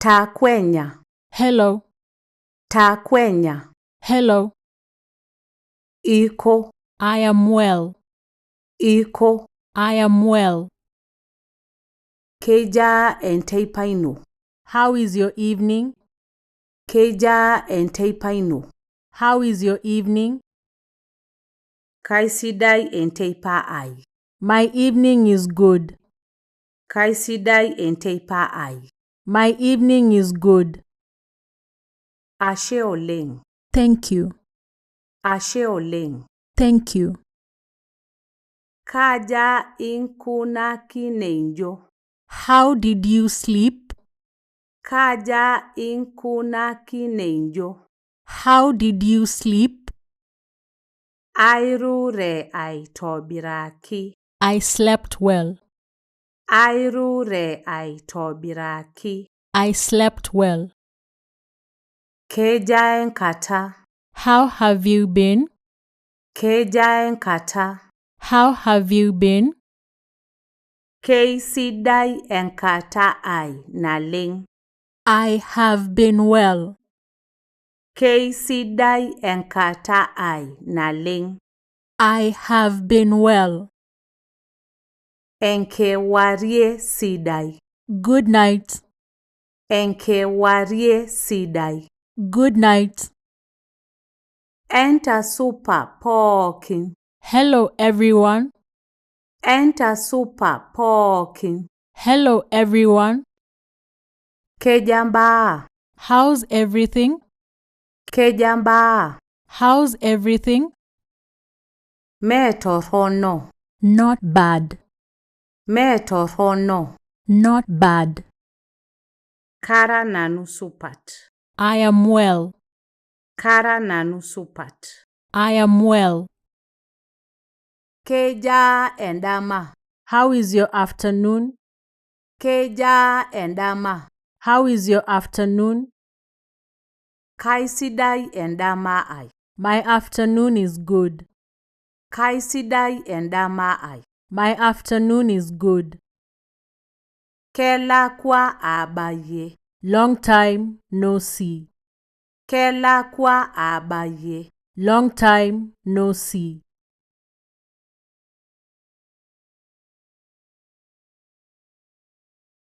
Takwenya. Hello. Takwenya. Hello. Iko. I am well. Iko. I am well. Keja enteipaino. How is your evening? Keja enteipaino. How is your evening? Kaisidai enteipa ai. My evening is good. Kaisidai enteipa ai. My evening is good. Ashe oleng. Thank you. Ashe oleng. Thank you. Kaja inkuna kinenjo. How did you sleep? Kaja inkuna kinenjo. How did you sleep? Airure aitobiraki. I slept well. Airure aitobiraki. I slept well. Keja enkata. How have you been? Keja enkata. How have you been? Keisidai enkata ai naleng. I have been well. Keisidai enkata ai naleng. I have been well. Enkewarie sidai. Good night. Enkewarie sidai. Good night. Enter super pookin. Hello, everyone. Enter super pookin. Hello, everyone. Kejamba. How's everything? Kejamba. How's everything? Metorono. Not bad. Metorono. Not bad. Kara nanu supat. I am well. Kara nanu supat. I am well. Keja endama. How is your afternoon? Keja endama. How is your afternoon? Kaisidai endama ai. My afternoon is good. Kaisidai endama ai. My afternoon is good. Kela kwa abaye. Long time no see. Kela kwa abaye. Long time no see.